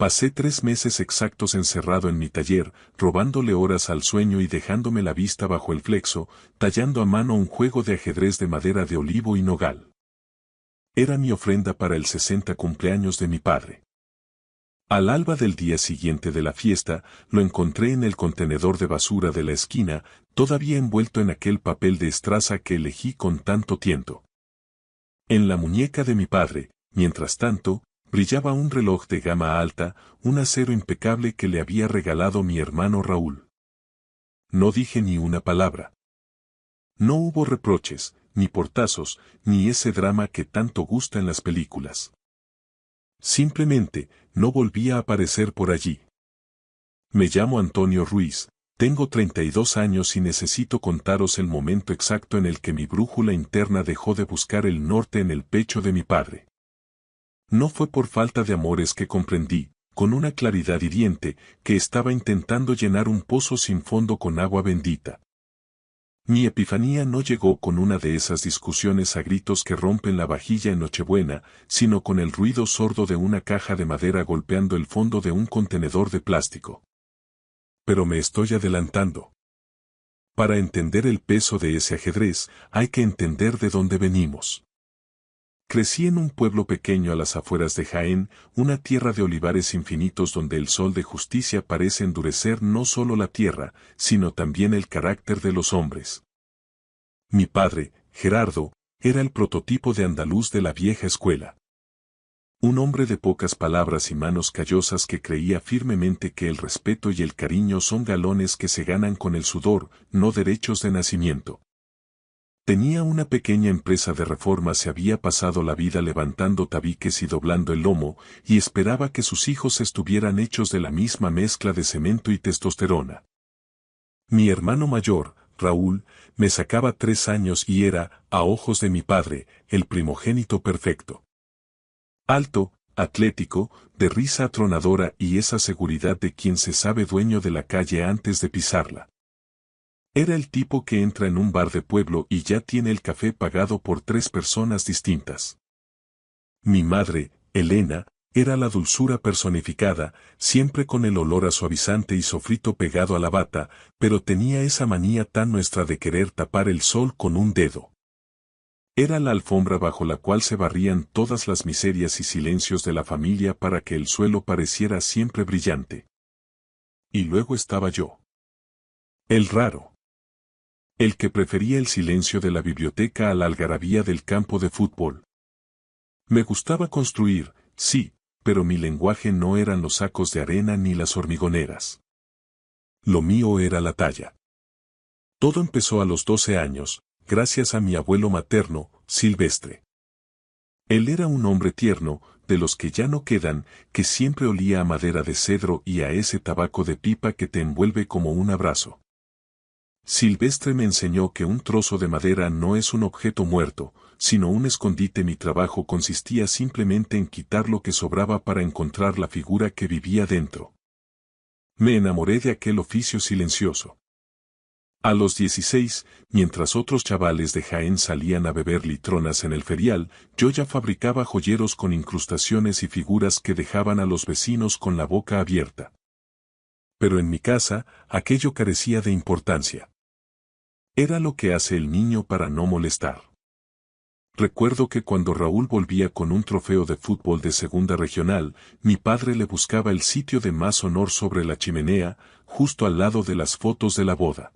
Pasé 3 meses exactos encerrado en mi taller, robándole horas al sueño y dejándome la vista bajo el flexo, tallando a mano un juego de ajedrez de madera de olivo y nogal. Era mi ofrenda para el 60 cumpleaños de mi padre. Al alba del día siguiente de la fiesta, lo encontré en el contenedor de basura de la esquina, todavía envuelto en aquel papel de estraza que elegí con tanto tiento. En la muñeca de mi padre, mientras tanto, brillaba un reloj de gama alta, un acero impecable que le había regalado mi hermano Raúl. No dije ni una palabra. No hubo reproches, ni portazos, ni ese drama que tanto gusta en las películas. Simplemente, no volví a aparecer por allí. Me llamo Antonio Ruiz, tengo 32 años y necesito contaros el momento exacto en el que mi brújula interna dejó de buscar el norte en el pecho de mi padre. No fue por falta de amores que comprendí, con una claridad hiriente, que estaba intentando llenar un pozo sin fondo con agua bendita. Mi epifanía no llegó con una de esas discusiones a gritos que rompen la vajilla en Nochebuena, sino con el ruido sordo de una caja de madera golpeando el fondo de un contenedor de plástico. Pero me estoy adelantando. Para entender el peso de ese ajedrez, hay que entender de dónde venimos. Crecí en un pueblo pequeño a las afueras de Jaén, una tierra de olivares infinitos donde el sol de justicia parece endurecer no solo la tierra, sino también el carácter de los hombres. Mi padre, Gerardo, era el prototipo de andaluz de la vieja escuela. Un hombre de pocas palabras y manos callosas que creía firmemente que el respeto y el cariño son galones que se ganan con el sudor, no derechos de nacimiento. Tenía una pequeña empresa de reforma, se había pasado la vida levantando tabiques y doblando el lomo, y esperaba que sus hijos estuvieran hechos de la misma mezcla de cemento y testosterona. Mi hermano mayor, Raúl, me sacaba 3 años y era, a ojos de mi padre, el primogénito perfecto. Alto, atlético, de risa atronadora y esa seguridad de quien se sabe dueño de la calle antes de pisarla. Era el tipo que entra en un bar de pueblo y ya tiene el café pagado por 3 personas distintas. Mi madre, Elena, era la dulzura personificada, siempre con el olor a suavizante y sofrito pegado a la bata, pero tenía esa manía tan nuestra de querer tapar el sol con un dedo. Era la alfombra bajo la cual se barrían todas las miserias y silencios de la familia para que el suelo pareciera siempre brillante. Y luego estaba yo. El raro. El que prefería el silencio de la biblioteca a la algarabía del campo de fútbol. Me gustaba construir, sí, pero mi lenguaje no eran los sacos de arena ni las hormigoneras. Lo mío era la talla. Todo empezó a los 12 años, gracias a mi abuelo materno, Silvestre. Él era un hombre tierno, de los que ya no quedan, que siempre olía a madera de cedro y a ese tabaco de pipa que te envuelve como un abrazo. Silvestre me enseñó que un trozo de madera no es un objeto muerto, sino un escondite. Mi trabajo consistía simplemente en quitar lo que sobraba para encontrar la figura que vivía dentro. Me enamoré de aquel oficio silencioso. A los 16, mientras otros chavales de Jaén salían a beber litronas en el ferial, yo ya fabricaba joyeros con incrustaciones y figuras que dejaban a los vecinos con la boca abierta. Pero en mi casa, aquello carecía de importancia. Era lo que hace el niño para no molestar. Recuerdo que cuando Raúl volvía con un trofeo de fútbol de segunda regional, mi padre le buscaba el sitio de más honor sobre la chimenea, justo al lado de las fotos de la boda.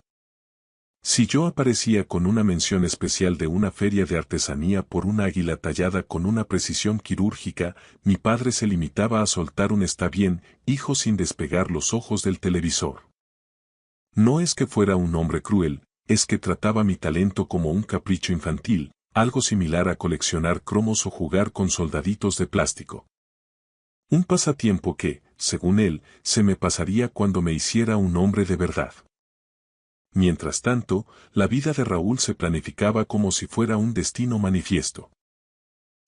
Si yo aparecía con una mención especial de una feria de artesanía por una águila tallada con una precisión quirúrgica, mi padre se limitaba a soltar un "está bien, hijo", sin despegar los ojos del televisor. No es que fuera un hombre cruel, es que trataba mi talento como un capricho infantil, algo similar a coleccionar cromos o jugar con soldaditos de plástico. Un pasatiempo que, según él, se me pasaría cuando me hiciera un hombre de verdad. Mientras tanto, la vida de Raúl se planificaba como si fuera un destino manifiesto.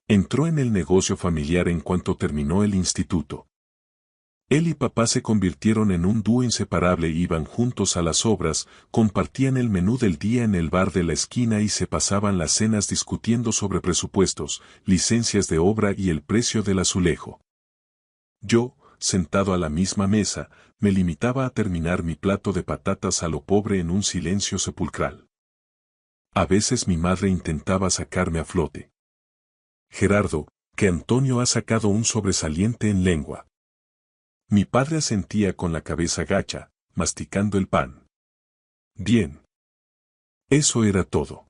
Entró en el negocio familiar en cuanto terminó el instituto. Él y papá se convirtieron en un dúo inseparable, iban juntos a las obras, compartían el menú del día en el bar de la esquina y se pasaban las cenas discutiendo sobre presupuestos, licencias de obra y el precio del azulejo. Yo, sentado a la misma mesa, me limitaba a terminar mi plato de patatas a lo pobre en un silencio sepulcral. A veces mi madre intentaba sacarme a flote. Gerardo, que Antonio ha sacado un sobresaliente en lengua. Mi padre asentía con la cabeza gacha, masticando el pan. Bien. Eso era todo.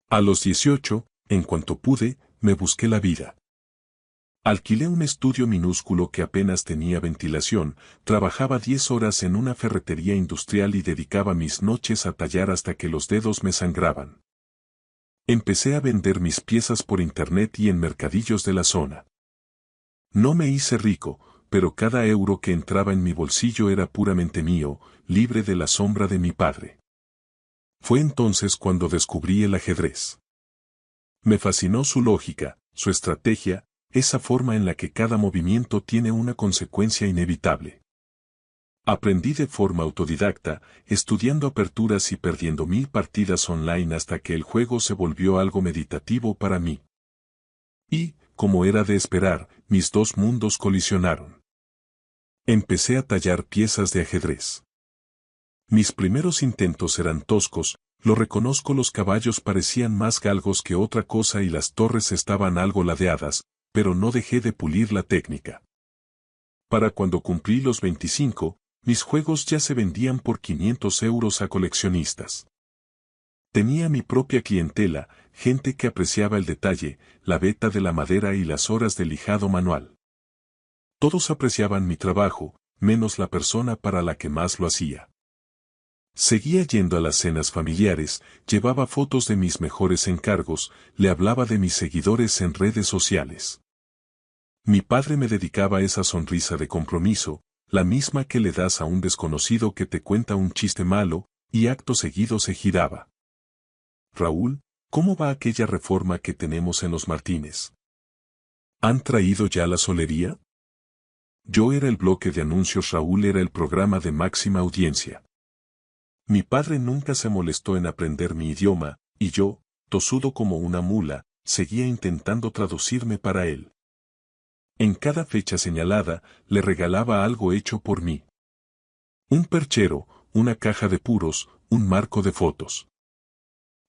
A los 18, en cuanto pude, me busqué la vida. Alquilé un estudio minúsculo que apenas tenía ventilación, trabajaba 10 horas en una ferretería industrial y dedicaba mis noches a tallar hasta que los dedos me sangraban. Empecé a vender mis piezas por internet y en mercadillos de la zona. No me hice rico, pero cada euro que entraba en mi bolsillo era puramente mío, libre de la sombra de mi padre. Fue entonces cuando descubrí el ajedrez. Me fascinó su lógica, su estrategia, esa forma en la que cada movimiento tiene una consecuencia inevitable. Aprendí de forma autodidacta, estudiando aperturas y perdiendo 1000 partidas online hasta que el juego se volvió algo meditativo para mí. Y, como era de esperar, mis dos mundos colisionaron. Empecé a tallar piezas de ajedrez. Mis primeros intentos eran toscos, lo reconozco, los caballos parecían más galgos que otra cosa y las torres estaban algo ladeadas, pero no dejé de pulir la técnica. Para cuando cumplí los 25, mis juegos ya se vendían por 500 euros a coleccionistas. Tenía mi propia clientela, gente que apreciaba el detalle, la veta de la madera y las horas de lijado manual. Todos apreciaban mi trabajo, menos la persona para la que más lo hacía. Seguía yendo a las cenas familiares, llevaba fotos de mis mejores encargos, le hablaba de mis seguidores en redes sociales. Mi padre me dedicaba esa sonrisa de compromiso, la misma que le das a un desconocido que te cuenta un chiste malo, y acto seguido se giraba. Raúl, ¿cómo va aquella reforma que tenemos en los Martínez? ¿Han traído ya la solería? Yo era el bloque de anuncios, Raúl era el programa de máxima audiencia. Mi padre nunca se molestó en aprender mi idioma, y yo, tosudo como una mula, seguía intentando traducirme para él. En cada fecha señalada, le regalaba algo hecho por mí. Un perchero, una caja de puros, un marco de fotos.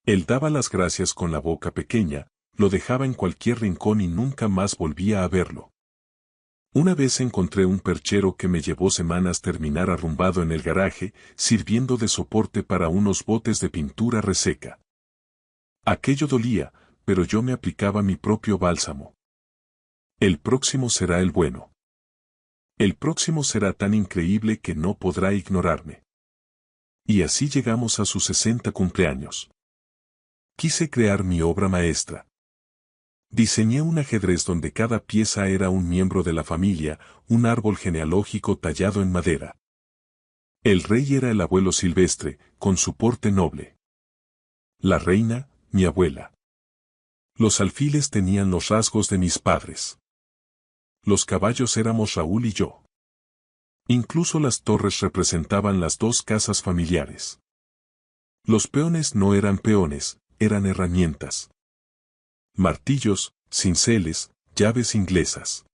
Él daba las gracias con la boca pequeña, lo dejaba en cualquier rincón y nunca más volvía a verlo. Una vez encontré un perchero que me llevó semanas terminar arrumbado en el garaje, sirviendo de soporte para unos botes de pintura reseca. Aquello dolía, pero yo me aplicaba mi propio bálsamo. El próximo será el bueno. El próximo será tan increíble que no podrá ignorarme. Y así llegamos a sus 60 cumpleaños. Quise crear mi obra maestra. Diseñé un ajedrez donde cada pieza era un miembro de la familia, un árbol genealógico tallado en madera. El rey era el abuelo Silvestre, con su porte noble. La reina, mi abuela. Los alfiles tenían los rasgos de mis padres. Los caballos éramos Raúl y yo. Incluso las torres representaban las dos casas familiares. Los peones no eran peones, eran herramientas. Martillos, cinceles, llaves inglesas.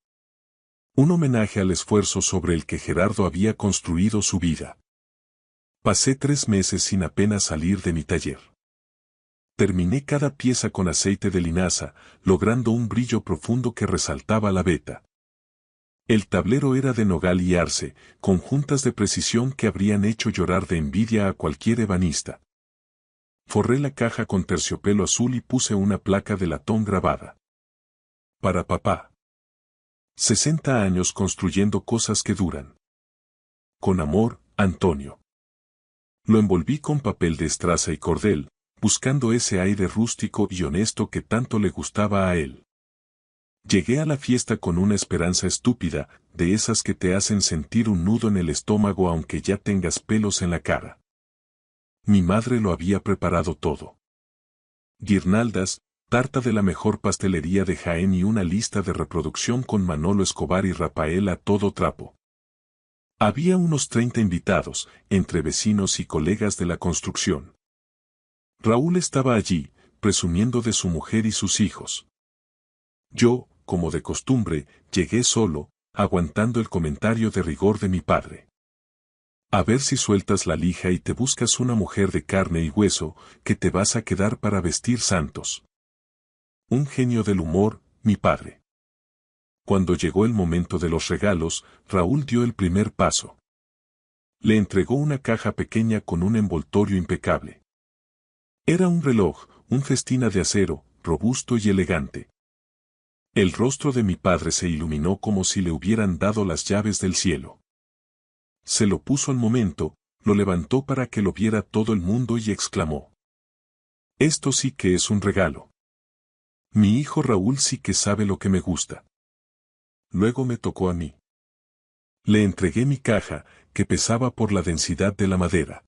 Un homenaje al esfuerzo sobre el que Gerardo había construido su vida. Pasé 3 meses sin apenas salir de mi taller. Terminé cada pieza con aceite de linaza, logrando un brillo profundo que resaltaba la veta. El tablero era de nogal y arce, con juntas de precisión que habrían hecho llorar de envidia a cualquier ebanista. Forré la caja con terciopelo azul y puse una placa de latón grabada. Para papá. 60 años construyendo cosas que duran. Con amor, Antonio. Lo envolví con papel de estraza y cordel, buscando ese aire rústico y honesto que tanto le gustaba a él. Llegué a la fiesta con una esperanza estúpida, de esas que te hacen sentir un nudo en el estómago aunque ya tengas pelos en la cara. Mi madre lo había preparado todo. Guirnaldas, tarta de la mejor pastelería de Jaén y una lista de reproducción con Manolo Escobar y Rafael a todo trapo. Había unos 30 invitados, entre vecinos y colegas de la construcción. Raúl estaba allí, presumiendo de su mujer y sus hijos. Yo, como de costumbre, llegué solo, aguantando el comentario de rigor de mi padre. A ver si sueltas la lija y te buscas una mujer de carne y hueso, que te vas a quedar para vestir santos. Un genio del humor, mi padre. Cuando llegó el momento de los regalos, Raúl dio el primer paso. Le entregó una caja pequeña con un envoltorio impecable. Era un reloj, un festina de acero, robusto y elegante. El rostro de mi padre se iluminó como si le hubieran dado las llaves del cielo. Se lo puso al momento, lo levantó para que lo viera todo el mundo y exclamó: «Esto sí que es un regalo. Mi hijo Raúl sí que sabe lo que me gusta». Luego me tocó a mí. Le entregué mi caja, que pesaba por la densidad de la madera.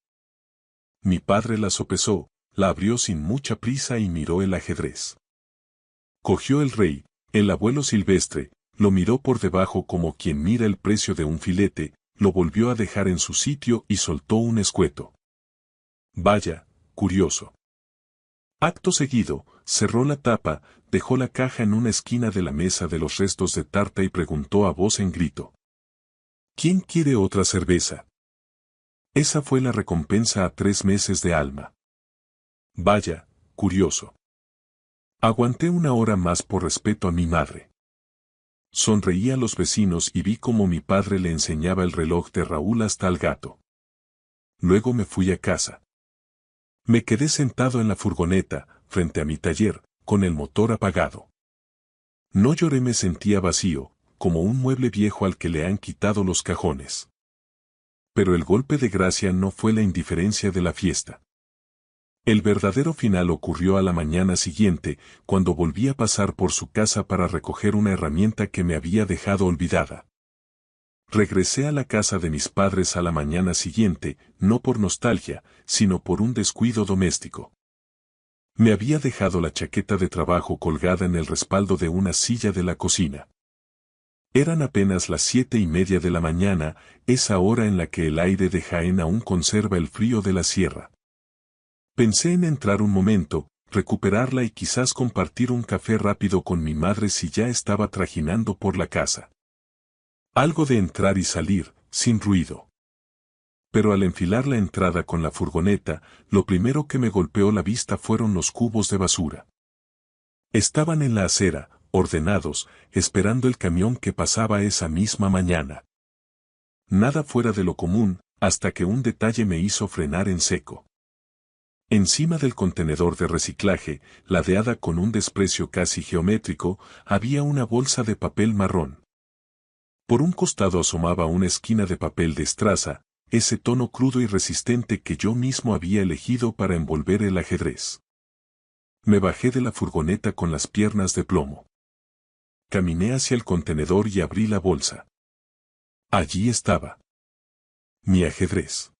Mi padre la sopesó, la abrió sin mucha prisa y miró el ajedrez. Cogió el rey, el abuelo silvestre, lo miró por debajo como quien mira el precio de un filete, lo volvió a dejar en su sitio y soltó un escueto. Vaya, curioso. Acto seguido, cerró la tapa, dejó la caja en una esquina de la mesa de los restos de tarta y preguntó a voz en grito: «¿Quién quiere otra cerveza?». Esa fue la recompensa a 3 meses de alma. Vaya, curioso. Aguanté una hora más por respeto a mi madre. Sonreí a los vecinos y vi cómo mi padre le enseñaba el reloj de Raúl hasta al gato. Luego me fui a casa. Me quedé sentado en la furgoneta, frente a mi taller, con el motor apagado. No lloré, me sentía vacío, como un mueble viejo al que le han quitado los cajones. Pero el golpe de gracia no fue la indiferencia de la fiesta. El verdadero final ocurrió a la mañana siguiente, cuando volví a pasar por su casa para recoger una herramienta que me había dejado olvidada. Regresé a la casa de mis padres a la mañana siguiente, no por nostalgia, sino por un descuido doméstico. Me había dejado la chaqueta de trabajo colgada en el respaldo de una silla de la cocina. Eran apenas las 7:30 de la mañana, esa hora en la que el aire de Jaén aún conserva el frío de la sierra. Pensé en entrar un momento, recuperarla y quizás compartir un café rápido con mi madre si ya estaba trajinando por la casa. Algo de entrar y salir, sin ruido. Pero al enfilar la entrada con la furgoneta, lo primero que me golpeó la vista fueron los cubos de basura. Estaban en la acera, ordenados, esperando el camión que pasaba esa misma mañana. Nada fuera de lo común, hasta que un detalle me hizo frenar en seco. Encima del contenedor de reciclaje, ladeada con un desprecio casi geométrico, había una bolsa de papel marrón. Por un costado asomaba una esquina de papel de estraza, ese tono crudo y resistente que yo mismo había elegido para envolver el ajedrez. Me bajé de la furgoneta con las piernas de plomo. Caminé hacia el contenedor y abrí la bolsa. Allí estaba. Mi ajedrez.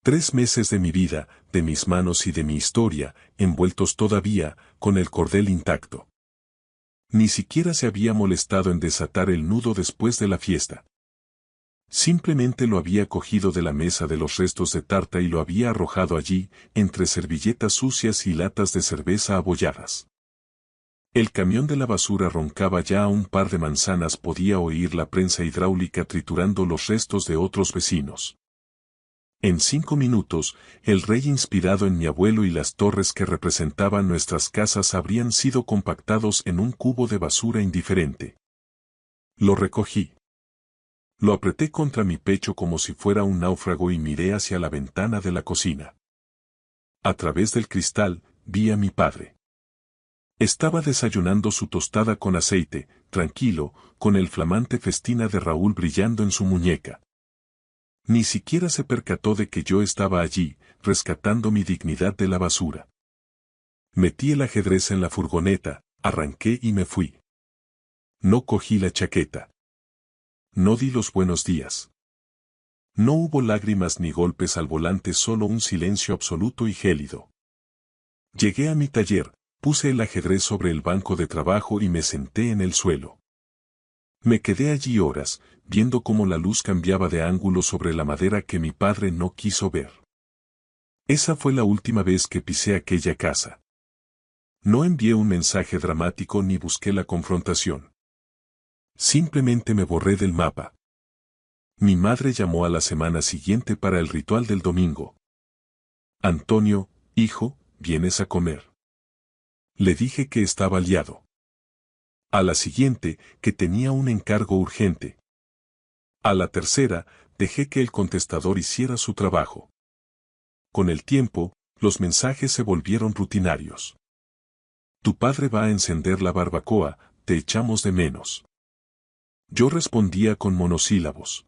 3 meses de mi vida, de mis manos y de mi historia, envueltos todavía, con el cordel intacto. Ni siquiera se había molestado en desatar el nudo después de la fiesta. Simplemente lo había cogido de la mesa de los restos de tarta y lo había arrojado allí, entre servilletas sucias y latas de cerveza abolladas. El camión de la basura roncaba ya a un par de manzanas, podía oír la prensa hidráulica triturando los restos de otros vecinos. En 5 minutos, el rey inspirado en mi abuelo y las torres que representaban nuestras casas habrían sido compactados en un cubo de basura indiferente. Lo recogí. Lo apreté contra mi pecho como si fuera un náufrago y miré hacia la ventana de la cocina. A través del cristal, vi a mi padre. Estaba desayunando su tostada con aceite, tranquilo, con el flamante festina de Raúl brillando en su muñeca. Ni siquiera se percató de que yo estaba allí, rescatando mi dignidad de la basura. Metí el ajedrez en la furgoneta, arranqué y me fui. No cogí la chaqueta. No di los buenos días. No hubo lágrimas ni golpes al volante, solo un silencio absoluto y gélido. Llegué a mi taller, puse el ajedrez sobre el banco de trabajo y me senté en el suelo. Me quedé allí horas, viendo cómo la luz cambiaba de ángulo sobre la madera que mi padre no quiso ver. Esa fue la última vez que pisé aquella casa. No envié un mensaje dramático ni busqué la confrontación. Simplemente me borré del mapa. Mi madre llamó a la semana siguiente para el ritual del domingo. Antonio, hijo, ¿vienes a comer? Le dije que estaba liado. A la siguiente, que tenía un encargo urgente. A la tercera, dejé que el contestador hiciera su trabajo. Con el tiempo, los mensajes se volvieron rutinarios. Tu padre va a encender la barbacoa, te echamos de menos. Yo respondía con monosílabos.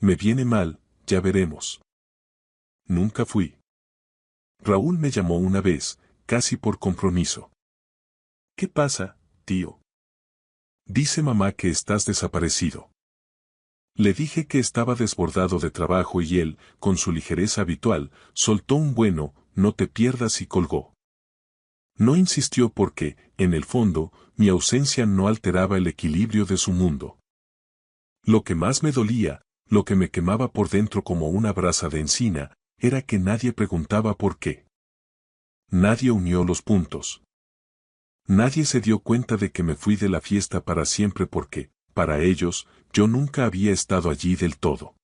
Me viene mal, ya veremos. Nunca fui. Raúl me llamó una vez, casi por compromiso. ¿Qué pasa, tío? Dice mamá que estás desaparecido. Le dije que estaba desbordado de trabajo y él, con su ligereza habitual, soltó un bueno, no te pierdas y colgó. No insistió porque, en el fondo, mi ausencia no alteraba el equilibrio de su mundo. Lo que más me dolía, lo que me quemaba por dentro como una brasa de encina, era que nadie preguntaba por qué. Nadie unió los puntos. Nadie se dio cuenta de que me fui de la fiesta para siempre porque, para ellos, yo nunca había estado allí del todo.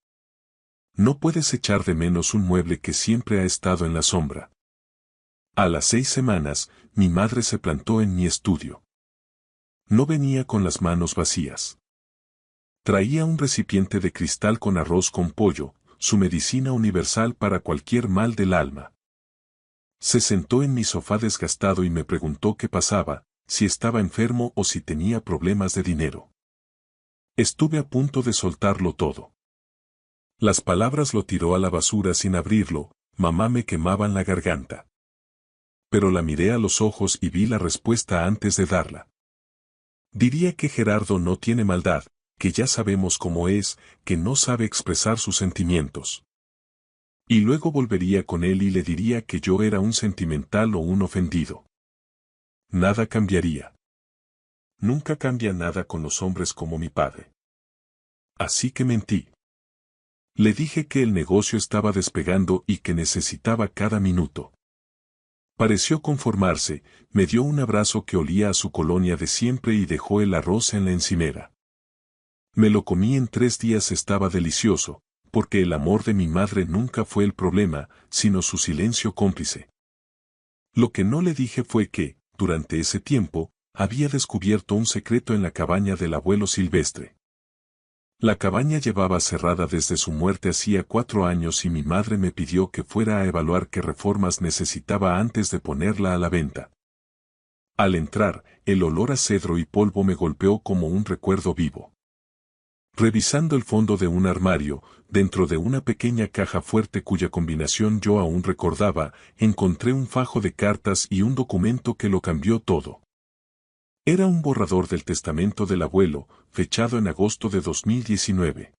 No puedes echar de menos un mueble que siempre ha estado en la sombra. A las 6 semanas, mi madre se plantó en mi estudio. No venía con las manos vacías. Traía un recipiente de cristal con arroz con pollo, su medicina universal para cualquier mal del alma. Se sentó en mi sofá desgastado y me preguntó qué pasaba, si estaba enfermo o si tenía problemas de dinero. Estuve a punto de soltarlo todo. Las palabras lo tiró a la basura sin abrirlo, mamá me quemaban la garganta. Pero la miré a los ojos y vi la respuesta antes de darla. Diría que Gerardo no tiene maldad, que ya sabemos cómo es, que no sabe expresar sus sentimientos. Y luego volvería con él y le diría que yo era un sentimental o un ofendido. Nada cambiaría. Nunca cambia nada con los hombres como mi padre. Así que mentí. Le dije que el negocio estaba despegando y que necesitaba cada minuto. Pareció conformarse, me dio un abrazo que olía a su colonia de siempre y dejó el arroz en la encimera. Me lo comí en 3 días, estaba delicioso, porque el amor de mi madre nunca fue el problema, sino su silencio cómplice. Lo que no le dije fue que, durante ese tiempo, había descubierto un secreto en la cabaña del abuelo Silvestre. La cabaña llevaba cerrada desde su muerte hacía 4 años y mi madre me pidió que fuera a evaluar qué reformas necesitaba antes de ponerla a la venta. Al entrar, el olor a cedro y polvo me golpeó como un recuerdo vivo. Revisando el fondo de un armario, dentro de una pequeña caja fuerte cuya combinación yo aún recordaba, encontré un fajo de cartas y un documento que lo cambió todo. Era un borrador del testamento del abuelo, fechado en agosto de 2019.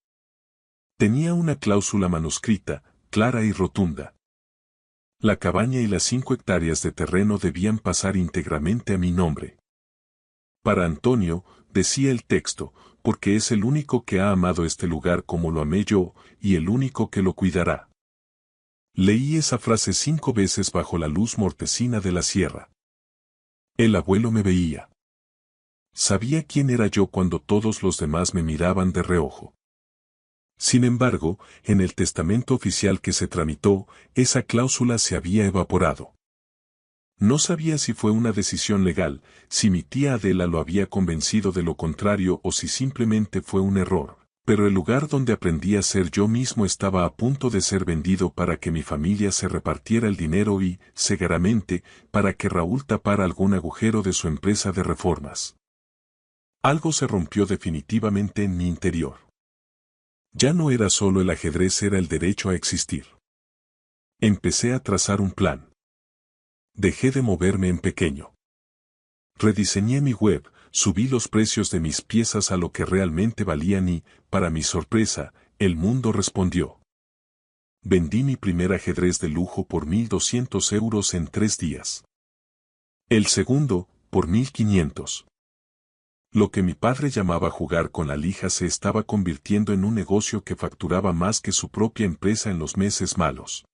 Tenía una cláusula manuscrita, clara y rotunda. La cabaña y las 5 hectáreas de terreno debían pasar íntegramente a mi nombre. Para Antonio, decía el texto, porque es el único que ha amado este lugar como lo amé yo, y el único que lo cuidará. Leí esa frase 5 veces bajo la luz mortecina de la sierra. El abuelo me veía. Sabía quién era yo cuando todos los demás me miraban de reojo. Sin embargo, en el testamento oficial que se tramitó, esa cláusula se había evaporado. No sabía si fue una decisión legal, si mi tía Adela lo había convencido de lo contrario o si simplemente fue un error, pero el lugar donde aprendí a ser yo mismo estaba a punto de ser vendido para que mi familia se repartiera el dinero y, cegaramente, para que Raúl tapara algún agujero de su empresa de reformas. Algo se rompió definitivamente en mi interior. Ya no era solo el ajedrez, era el derecho a existir. Empecé a trazar un plan. Dejé de moverme en pequeño. Rediseñé mi web, subí los precios de mis piezas a lo que realmente valían y, para mi sorpresa, el mundo respondió. Vendí mi primer ajedrez de lujo por 1.200 euros en 3 días. El segundo, por 1.500. Lo que mi padre llamaba jugar con la lija se estaba convirtiendo en un negocio que facturaba más que su propia empresa en los meses malos.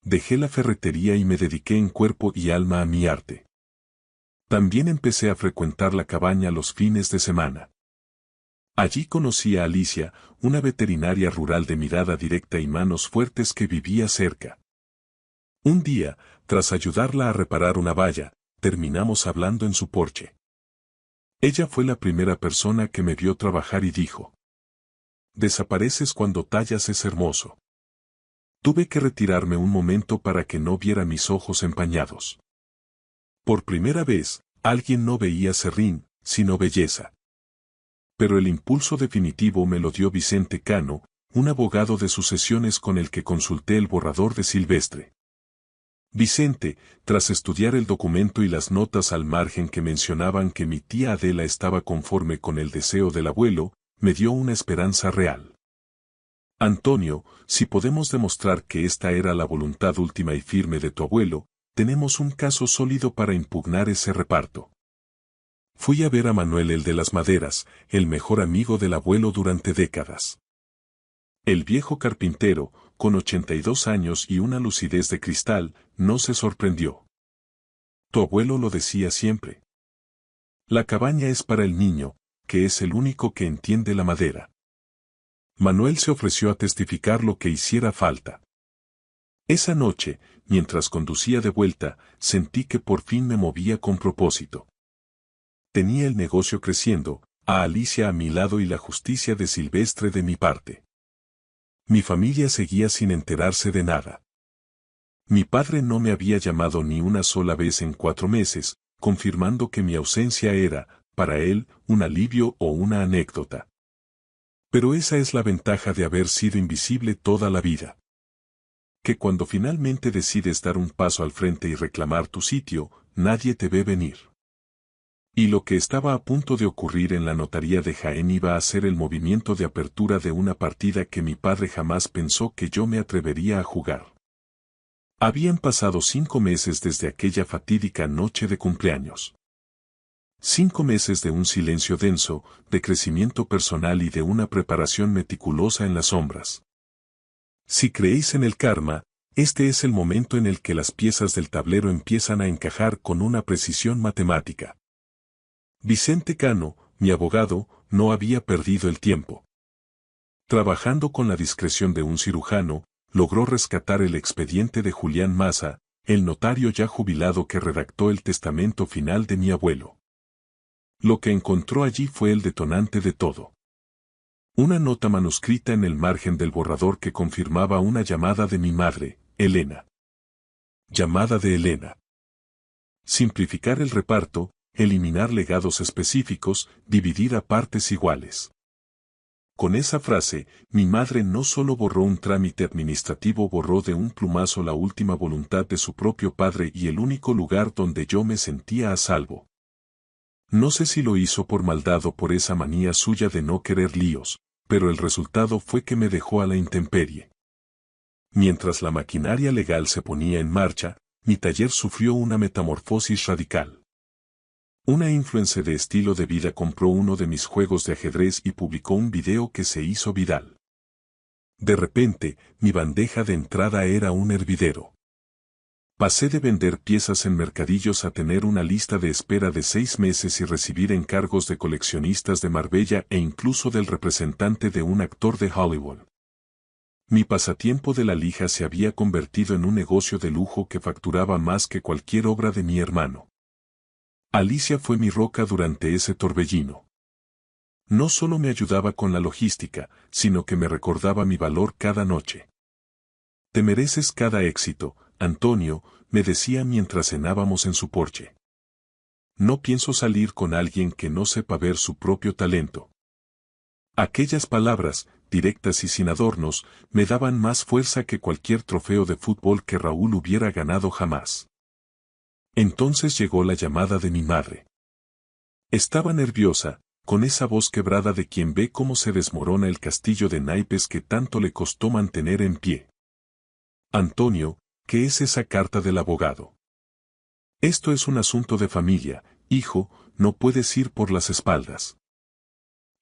Dejé la ferretería y me dediqué en cuerpo y alma a mi arte. También empecé a frecuentar la cabaña los fines de semana. Allí conocí a Alicia, una veterinaria rural de mirada directa y manos fuertes que vivía cerca. Un día, tras ayudarla a reparar una valla, terminamos hablando en su porche. Ella fue la primera persona que me vio trabajar y dijo: «Desapareces cuando tallas, es hermoso». Tuve que retirarme un momento para que no viera mis ojos empañados. Por primera vez, alguien no veía serrín, sino belleza. Pero el impulso definitivo me lo dio Vicente Cano, un abogado de sucesiones con el que consulté el borrador de Silvestre. Vicente, tras estudiar el documento y las notas al margen que mencionaban que mi tía Adela estaba conforme con el deseo del abuelo, me dio una esperanza real. «Antonio, si podemos demostrar que esta era la voluntad última y firme de tu abuelo, tenemos un caso sólido para impugnar ese reparto». Fui a ver a Manuel el de las maderas, el mejor amigo del abuelo durante décadas. El viejo carpintero, con 82 años y una lucidez de cristal, no se sorprendió. «Tu abuelo lo decía siempre. La cabaña es para el niño, que es el único que entiende la madera». Manuel se ofreció a testificar lo que hiciera falta. Esa noche, mientras conducía de vuelta, sentí que por fin me movía con propósito. Tenía el negocio creciendo, a Alicia a mi lado y la justicia de Silvestre de mi parte. Mi familia seguía sin enterarse de nada. Mi padre no me había llamado ni una sola vez en 4 meses, confirmando que mi ausencia era, para él, un alivio o una anécdota. Pero esa es la ventaja de haber sido invisible toda la vida. Que cuando finalmente decides dar un paso al frente y reclamar tu sitio, nadie te ve venir. Y lo que estaba a punto de ocurrir en la notaría de Jaén iba a ser el movimiento de apertura de una partida que mi padre jamás pensó que yo me atrevería a jugar. Habían pasado 5 meses desde aquella fatídica noche de cumpleaños. 5 meses de un silencio denso, de crecimiento personal y de una preparación meticulosa en las sombras. Si creéis en el karma, este es el momento en el que las piezas del tablero empiezan a encajar con una precisión matemática. Vicente Cano, mi abogado, no había perdido el tiempo. Trabajando con la discreción de un cirujano, logró rescatar el expediente de Julián Maza, el notario ya jubilado que redactó el testamento final de mi abuelo. Lo que encontró allí fue el detonante de todo. Una nota manuscrita en el margen del borrador que confirmaba una llamada de mi madre, Elena. Llamada de Elena. Simplificar el reparto, eliminar legados específicos, dividir a partes iguales. Con esa frase, mi madre no solo borró un trámite administrativo, borró de un plumazo la última voluntad de su propio padre y el único lugar donde yo me sentía a salvo. No sé si lo hizo por maldad o por esa manía suya de no querer líos, pero el resultado fue que me dejó a la intemperie. Mientras la maquinaria legal se ponía en marcha, mi taller sufrió una metamorfosis radical. Una influencer de estilo de vida compró uno de mis juegos de ajedrez y publicó un video que se hizo viral. De repente, mi bandeja de entrada era un hervidero. Pasé de vender piezas en mercadillos a tener una lista de espera de 6 meses y recibir encargos de coleccionistas de Marbella e incluso del representante de un actor de Hollywood. Mi pasatiempo de la lija se había convertido en un negocio de lujo que facturaba más que cualquier obra de mi hermano. Alicia fue mi roca durante ese torbellino. No solo me ayudaba con la logística, sino que me recordaba mi valor cada noche. «Te mereces cada éxito, Antonio», me decía mientras cenábamos en su porche. «No pienso salir con alguien que no sepa ver su propio talento». Aquellas palabras, directas y sin adornos, me daban más fuerza que cualquier trofeo de fútbol que Raúl hubiera ganado jamás. Entonces llegó la llamada de mi madre. Estaba nerviosa, con esa voz quebrada de quien ve cómo se desmorona el castillo de naipes que tanto le costó mantener en pie. «Antonio, ¿qué es esa carta del abogado?» «Esto es un asunto de familia, hijo, no puedes ir por las espaldas».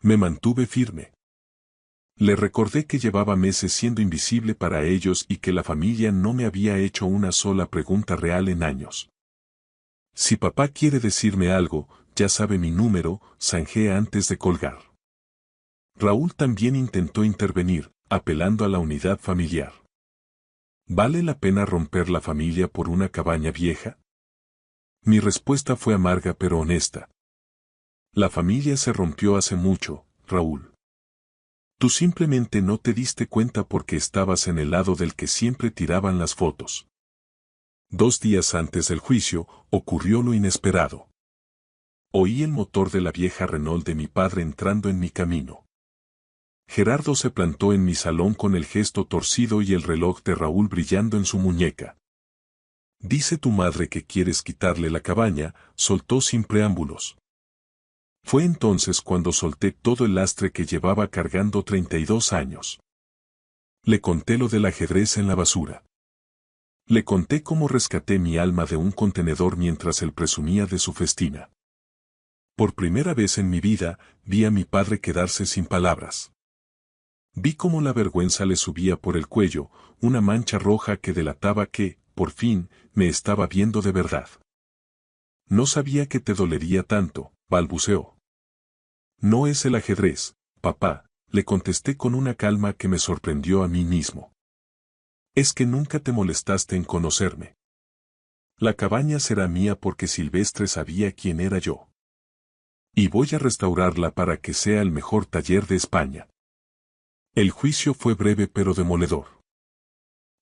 Me mantuve firme. Le recordé que llevaba meses siendo invisible para ellos y que la familia no me había hecho una sola pregunta real en años. «Si papá quiere decirme algo, ya sabe mi número», zanjé antes de colgar. Raúl también intentó intervenir, apelando a la unidad familiar. ¿Vale la pena romper la familia por una cabaña vieja? Mi respuesta fue amarga pero honesta. La familia se rompió hace mucho, Raúl. Tú simplemente no te diste cuenta porque estabas en el lado del que siempre tiraban las fotos. 2 días antes del juicio, ocurrió lo inesperado. Oí el motor de la vieja Renault de mi padre entrando en mi camino. Gerardo se plantó en mi salón con el gesto torcido y el reloj de Raúl brillando en su muñeca. Dice tu madre que quieres quitarle la cabaña, soltó sin preámbulos. Fue entonces cuando solté todo el lastre que llevaba cargando 32 años. Le conté lo del ajedrez en la basura. Le conté cómo rescaté mi alma de un contenedor mientras él presumía de su festina. Por primera vez en mi vida, vi a mi padre quedarse sin palabras. Vi cómo la vergüenza le subía por el cuello, una mancha roja que delataba que, por fin, me estaba viendo de verdad. No sabía que te dolería tanto, balbuceó. No es el ajedrez, papá, le contesté con una calma que me sorprendió a mí mismo. Es que nunca te molestaste en conocerme. La cabaña será mía porque Silvestre sabía quién era yo. Y voy a restaurarla para que sea el mejor taller de España. El juicio fue breve pero demoledor.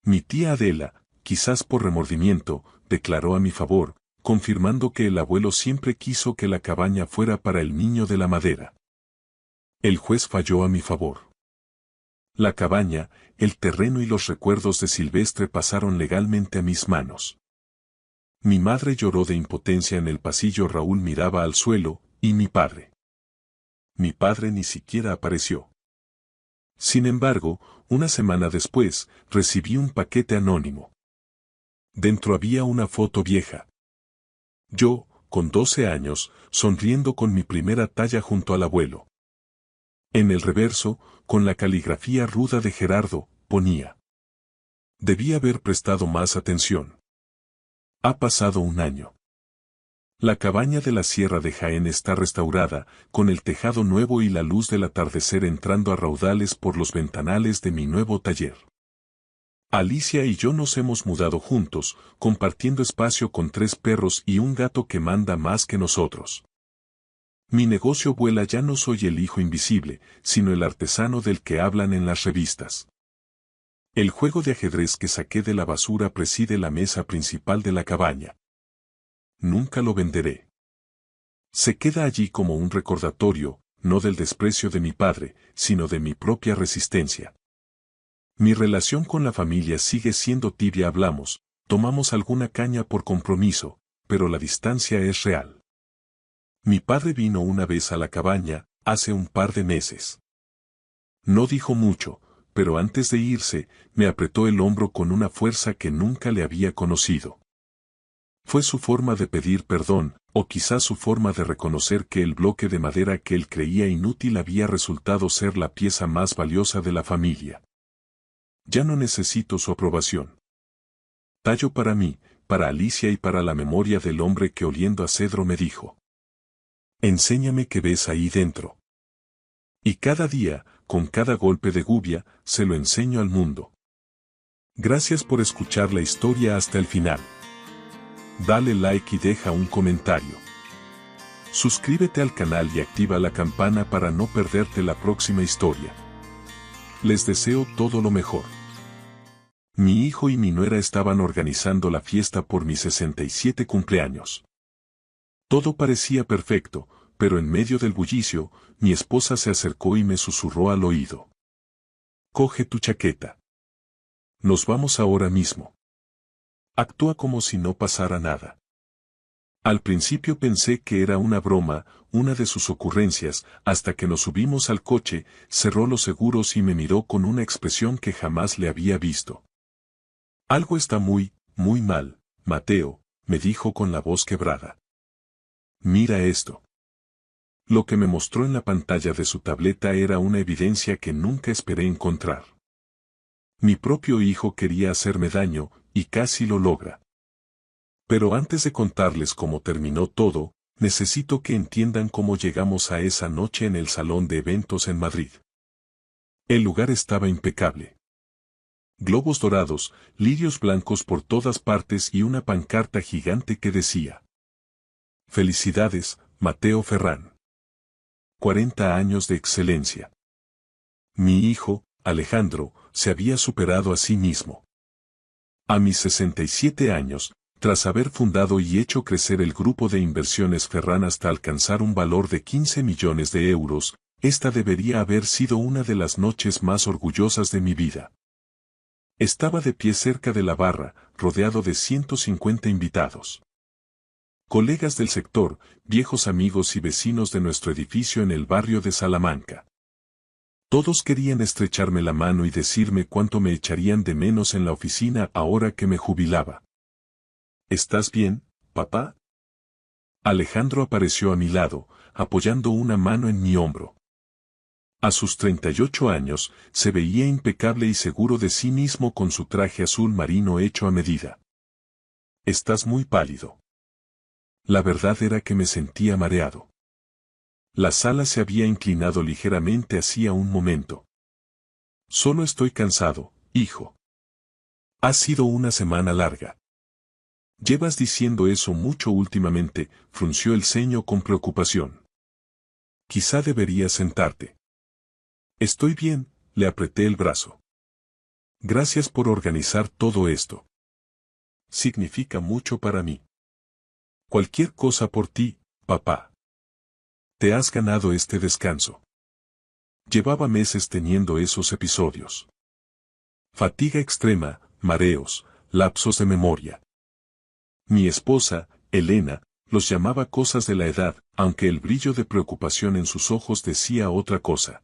Mi tía Adela, quizás por remordimiento, declaró a mi favor, confirmando que el abuelo siempre quiso que la cabaña fuera para el niño de la madera. El juez falló a mi favor. La cabaña, el terreno y los recuerdos de Silvestre pasaron legalmente a mis manos. Mi madre lloró de impotencia en el pasillo. Raúl miraba al suelo, y mi padre. Mi padre ni siquiera apareció. Sin embargo, una semana después, recibí un paquete anónimo. Dentro había una foto vieja. Yo, con 12 años, sonriendo con mi primera talla junto al abuelo. En el reverso, con la caligrafía ruda de Gerardo, ponía: debí haber prestado más atención. Ha pasado un año. La cabaña de la Sierra de Jaén está restaurada, con el tejado nuevo y la luz del atardecer entrando a raudales por los ventanales de mi nuevo taller. Alicia y yo nos hemos mudado juntos, compartiendo espacio con 3 perros y un gato que manda más que nosotros. Mi negocio vuela. Ya no soy el hijo invisible, sino el artesano del que hablan en las revistas. El juego de ajedrez que saqué de la basura preside la mesa principal de la cabaña. Nunca lo venderé. Se queda allí como un recordatorio, no del desprecio de mi padre, sino de mi propia resistencia. Mi relación con la familia sigue siendo tibia. Hablamos, tomamos alguna caña por compromiso, pero la distancia es real. Mi padre vino una vez a la cabaña, hace un par de meses. No dijo mucho, pero antes de irse, me apretó el hombro con una fuerza que nunca le había conocido. Fue su forma de pedir perdón, o quizás su forma de reconocer que el bloque de madera que él creía inútil había resultado ser la pieza más valiosa de la familia. Ya no necesito su aprobación. Tallo para mí, para Alicia y para la memoria del hombre que oliendo a cedro me dijo: enséñame qué ves ahí dentro. Y cada día, con cada golpe de gubia, se lo enseño al mundo. Gracias por escuchar la historia hasta el final. Dale like y deja un comentario. Suscríbete al canal y activa la campana para no perderte la próxima historia. Les deseo todo lo mejor. Mi hijo y mi nuera estaban organizando la fiesta por mi 67 cumpleaños. Todo parecía perfecto, pero en medio del bullicio, mi esposa se acercó y me susurró al oído: coge tu chaqueta. Nos vamos ahora mismo. Actúa como si no pasara nada. Al principio pensé que era una broma, una de sus ocurrencias, hasta que nos subimos al coche, cerró los seguros y me miró con una expresión que jamás le había visto. Algo está muy mal, Mateo, me dijo con la voz quebrada. Mira esto. Lo que me mostró en la pantalla de su tableta era una evidencia que nunca esperé encontrar. Mi propio hijo quería hacerme daño, y casi lo logra. Pero antes de contarles cómo terminó todo, necesito que entiendan cómo llegamos a esa noche en el salón de eventos en Madrid. El lugar estaba impecable. Globos dorados, lirios blancos por todas partes y una pancarta gigante que decía: Felicidades, Mateo Ferrán. 40 años de excelencia. Mi hijo, Alejandro, se había superado a sí mismo. A mis 67 años, tras haber fundado y hecho crecer el grupo de inversiones Ferrán hasta alcanzar un valor de 15 millones de euros, esta debería haber sido una de las noches más orgullosas de mi vida. Estaba de pie cerca de la barra, rodeado de 150 invitados. Colegas del sector, viejos amigos y vecinos de nuestro edificio en el barrio de Salamanca. Todos querían estrecharme la mano y decirme cuánto me echarían de menos en la oficina ahora que me jubilaba. ¿Estás bien, papá? Alejandro apareció a mi lado, apoyando una mano en mi hombro. A sus 38 años, se veía impecable y seguro de sí mismo con su traje azul marino hecho a medida. Estás muy pálido. La verdad era que me sentía mareado. La sala se había inclinado ligeramente hacía un momento. Solo estoy cansado, hijo. Ha sido una semana larga. Llevas diciendo eso mucho últimamente, frunció el ceño con preocupación. Quizá deberías sentarte. Estoy bien, le apreté el brazo. Gracias por organizar todo esto. Significa mucho para mí. Cualquier cosa por ti, papá. Te has ganado este descanso. Llevaba meses teniendo esos episodios. Fatiga extrema, mareos, lapsos de memoria. Mi esposa, Elena, los llamaba cosas de la edad, aunque el brillo de preocupación en sus ojos decía otra cosa.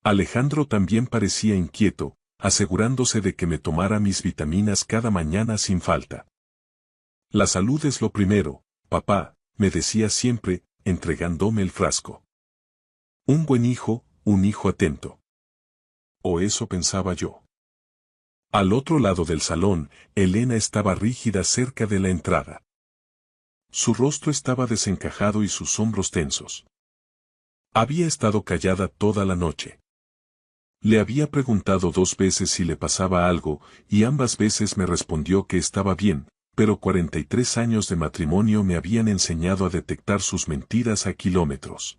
Alejandro también parecía inquieto, asegurándose de que me tomara mis vitaminas cada mañana sin falta. La salud es lo primero, papá, me decía siempre, entregándome el frasco. Un buen hijo, un hijo atento. O eso pensaba yo. Al otro lado del salón, Elena estaba rígida cerca de la entrada. Su rostro estaba desencajado y sus hombros tensos. Había estado callada toda la noche. Le había preguntado 2 veces si le pasaba algo, y ambas veces me respondió que estaba bien, pero 43 años de matrimonio me habían enseñado a detectar sus mentiras a kilómetros.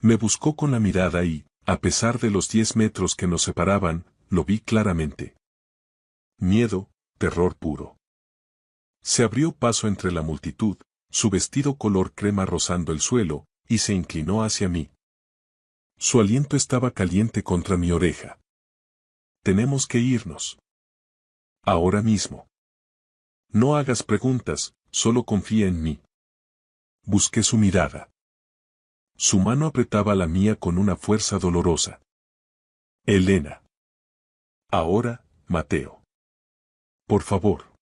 Me buscó con la mirada y, a pesar de los 10 metros que nos separaban, lo vi claramente. Miedo, terror puro. Se abrió paso entre la multitud, su vestido color crema rozando el suelo, y se inclinó hacia mí. Su aliento estaba caliente contra mi oreja. Tenemos que irnos. Ahora mismo. No hagas preguntas, solo confía en mí. Busqué su mirada. Su mano apretaba la mía con una fuerza dolorosa. Elena. Ahora, Mateo. Por favor.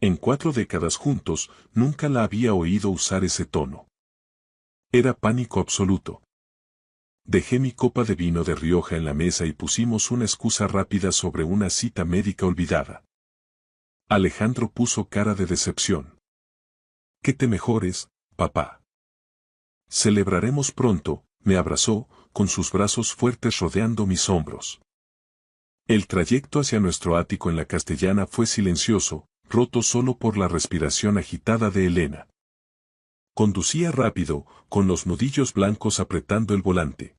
En 4 décadas juntos, nunca la había oído usar ese tono. Era pánico absoluto. Dejé mi copa de vino de Rioja en la mesa y pusimos una excusa rápida sobre una cita médica olvidada. Alejandro puso cara de decepción. Que te mejores, papá. Celebraremos pronto, me abrazó, con sus brazos fuertes rodeando mis hombros. El trayecto hacia nuestro ático en la Castellana fue silencioso, roto solo por la respiración agitada de Elena. Conducía rápido, con los nudillos blancos apretando el volante.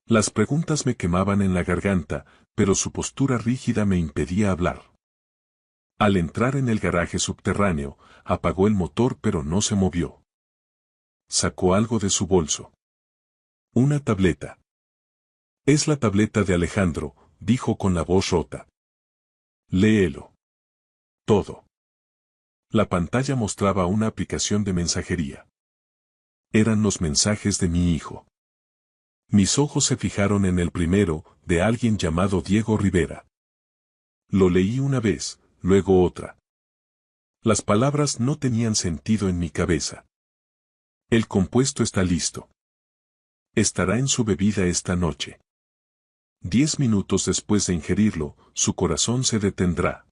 Las preguntas me quemaban en la garganta, pero su postura rígida me impedía hablar. Al entrar en el garaje subterráneo, apagó el motor pero no se movió. Sacó algo de su bolso. Una tableta. Es la tableta de Alejandro, dijo con la voz rota. Léelo. Todo. La pantalla mostraba una aplicación de mensajería. Eran los mensajes de mi hijo. Mis ojos se fijaron en el primero, de alguien llamado Diego Rivera. Lo leí una vez, luego otra. Las palabras no tenían sentido en mi cabeza. El compuesto está listo. Estará en su bebida esta noche. 10 minutos después de ingerirlo, su corazón se detendrá.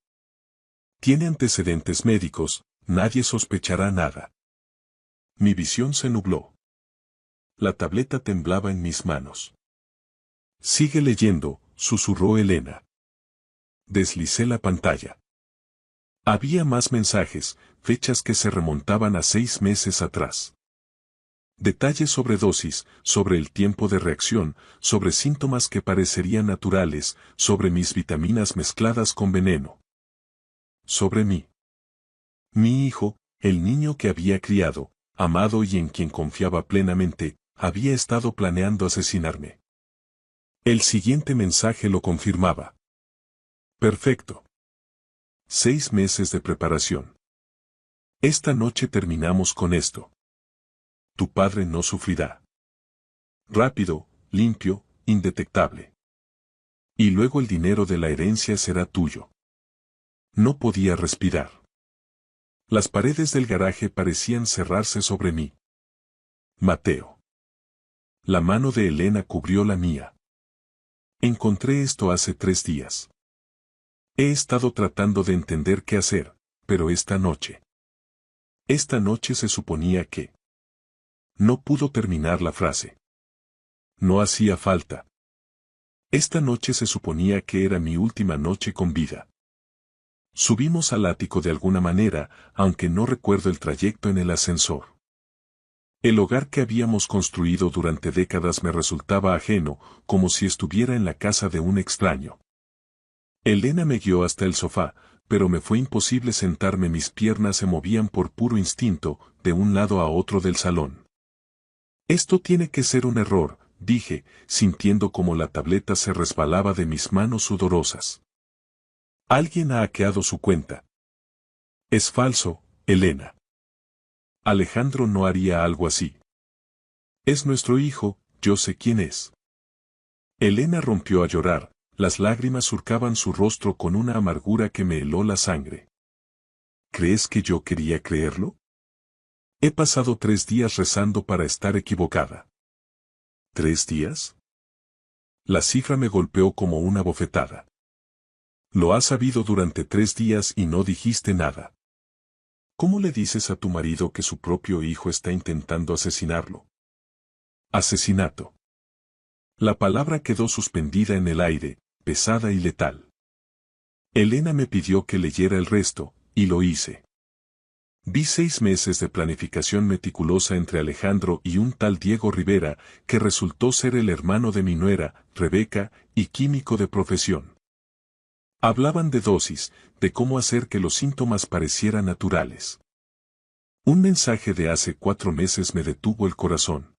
Tiene antecedentes médicos, nadie sospechará nada. Mi visión se nubló. La tableta temblaba en mis manos. Sigue leyendo, susurró Elena. Deslicé la pantalla. Había más mensajes, fechas que se remontaban a 6 meses atrás. Detalles sobre dosis, sobre el tiempo de reacción, sobre síntomas que parecerían naturales, sobre mis vitaminas mezcladas con veneno. Sobre mí. Mi hijo, el niño que había criado, amado y en quien confiaba plenamente, había estado planeando asesinarme. El siguiente mensaje lo confirmaba. Perfecto. 6 meses de preparación. Esta noche terminamos con esto. Tu padre no sufrirá. Rápido, limpio, indetectable. Y luego el dinero de la herencia será tuyo. No podía respirar. Las paredes del garaje parecían cerrarse sobre mí. Mateo. La mano de Elena cubrió la mía. Encontré esto hace 3 días. He estado tratando de entender qué hacer, pero esta noche se suponía que... No pudo terminar la frase. No hacía falta. Esta noche se suponía que era mi última noche con vida. Subimos al ático de alguna manera, aunque no recuerdo el trayecto en el ascensor. El hogar que habíamos construido durante décadas me resultaba ajeno, como si estuviera en la casa de un extraño. Elena me guió hasta el sofá, pero me fue imposible sentarme, mis piernas se movían por puro instinto, de un lado a otro del salón. Esto tiene que ser un error, dije, sintiendo como la tableta se resbalaba de mis manos sudorosas. Alguien ha hackeado su cuenta. Es falso, Elena. Alejandro no haría algo así. Es nuestro hijo, yo sé quién es. Elena rompió a llorar, las lágrimas surcaban su rostro con una amargura que me heló la sangre. ¿Crees que yo quería creerlo? He pasado 3 días rezando para estar equivocada. ¿3 días? La cifra me golpeó como una bofetada. Lo has sabido durante 3 días y no dijiste nada. ¿Cómo le dices a tu marido que su propio hijo está intentando asesinarlo? Asesinato. La palabra quedó suspendida en el aire, pesada y letal. Elena me pidió que leyera el resto, y lo hice. Vi 6 meses de planificación meticulosa entre Alejandro y un tal Diego Rivera, que resultó ser el hermano de mi nuera, Rebeca, y químico de profesión. Hablaban de dosis, de cómo hacer que los síntomas parecieran naturales. Un mensaje de hace 4 meses me detuvo el corazón.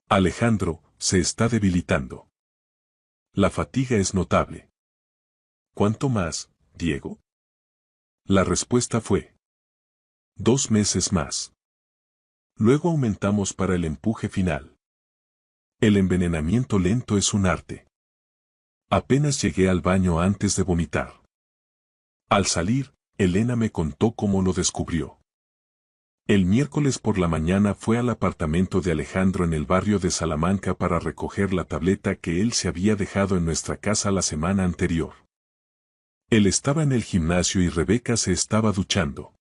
Alejandro, se está debilitando. La fatiga es notable. ¿Cuánto más, Diego? La respuesta fue: 2 meses más. Luego aumentamos para el empuje final. El envenenamiento lento es un arte. Apenas llegué al baño antes de vomitar. Al salir, Elena me contó cómo lo descubrió. El miércoles por la mañana fue al apartamento de Alejandro en el barrio de Salamanca para recoger la tableta que él se había dejado en nuestra casa la semana anterior. Él estaba en el gimnasio y Rebeca se estaba duchando.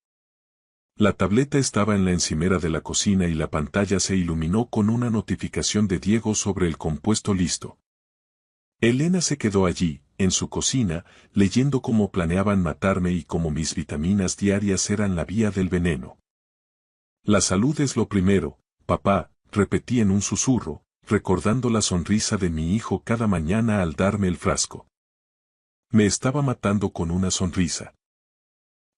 La tableta estaba en la encimera de la cocina y la pantalla se iluminó con una notificación de Diego sobre el compuesto listo. Elena se quedó allí, en su cocina, leyendo cómo planeaban matarme y cómo mis vitaminas diarias eran la vía del veneno. La salud es lo primero, papá, repetí en un susurro, recordando la sonrisa de mi hijo cada mañana al darme el frasco. Me estaba matando con una sonrisa.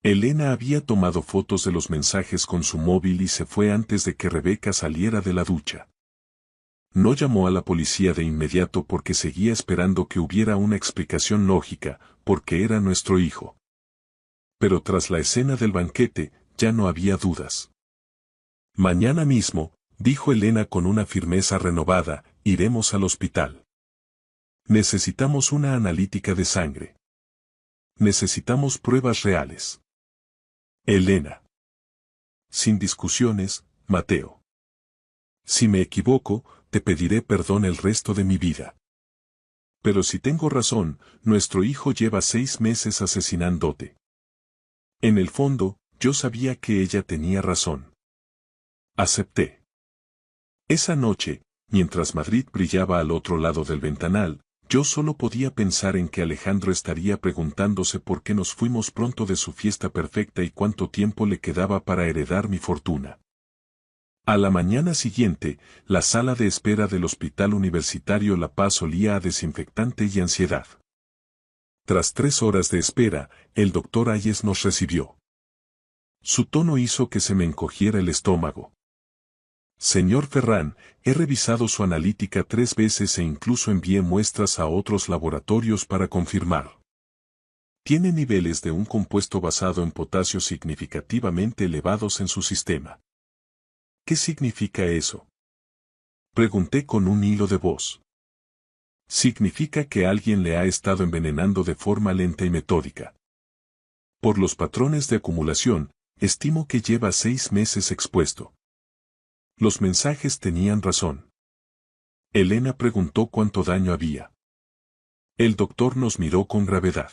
Elena había tomado fotos de los mensajes con su móvil y se fue antes de que Rebeca saliera de la ducha. No llamó a la policía de inmediato porque seguía esperando que hubiera una explicación lógica, porque era nuestro hijo. Pero tras la escena del banquete, ya no había dudas. Mañana mismo, dijo Elena con una firmeza renovada, iremos al hospital. Necesitamos una analítica de sangre. Necesitamos pruebas reales. Elena. Sin discusiones, Mateo. Si me equivoco, te pediré perdón el resto de mi vida. Pero si tengo razón, nuestro hijo lleva 6 meses asesinándote. En el fondo, yo sabía que ella tenía razón. Acepté. Esa noche, Mientras Madrid brillaba al otro lado del ventanal, yo solo podía pensar en que Alejandro estaría preguntándose por qué nos fuimos pronto de su fiesta perfecta y cuánto tiempo le quedaba para heredar mi fortuna. A la mañana siguiente, la sala de espera del Hospital Universitario La Paz olía a desinfectante y ansiedad. Tras 3 horas de espera, el doctor Ayes nos recibió. Su tono hizo que se me encogiera el estómago. Señor Ferrán, he revisado su analítica 3 veces e incluso envié muestras a otros laboratorios para confirmar. Tiene niveles de un compuesto basado en potasio significativamente elevados en su sistema. ¿Qué significa eso? Pregunté con un hilo de voz. Significa que alguien le ha estado envenenando de forma lenta y metódica. Por los patrones de acumulación, estimo que lleva 6 meses expuesto. Los mensajes tenían razón. Elena preguntó cuánto daño había. El doctor nos miró con gravedad.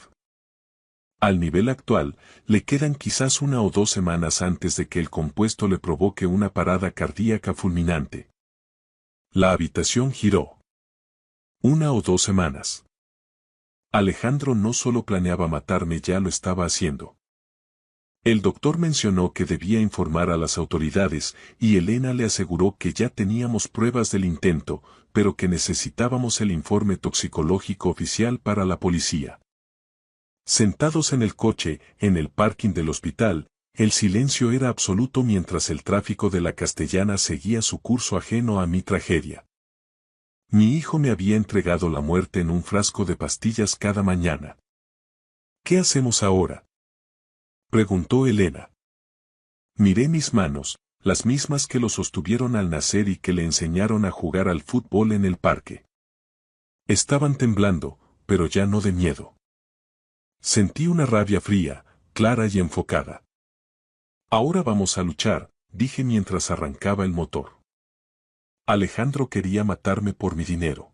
Al nivel actual, le quedan quizás 1 o 2 semanas antes de que el compuesto le provoque una parada cardíaca fulminante. La habitación giró. 1 o 2 semanas. Alejandro no solo planeaba matarme, ya lo estaba haciendo. El doctor mencionó que debía informar a las autoridades y Elena le aseguró que ya teníamos pruebas del intento, pero que necesitábamos el informe toxicológico oficial para la policía. Sentados en el coche, en el parking del hospital, el silencio era absoluto mientras el tráfico de la Castellana seguía su curso ajeno a mi tragedia. Mi hijo me había entregado la muerte en un frasco de pastillas cada mañana. ¿Qué hacemos ahora?, preguntó Elena. Miré mis manos, las mismas que lo sostuvieron al nacer y que le enseñaron a jugar al fútbol en el parque. Estaban temblando, pero ya no de miedo. Sentí una rabia fría, clara y enfocada. Ahora vamos a luchar, dije mientras arrancaba el motor. Alejandro quería matarme por mi dinero.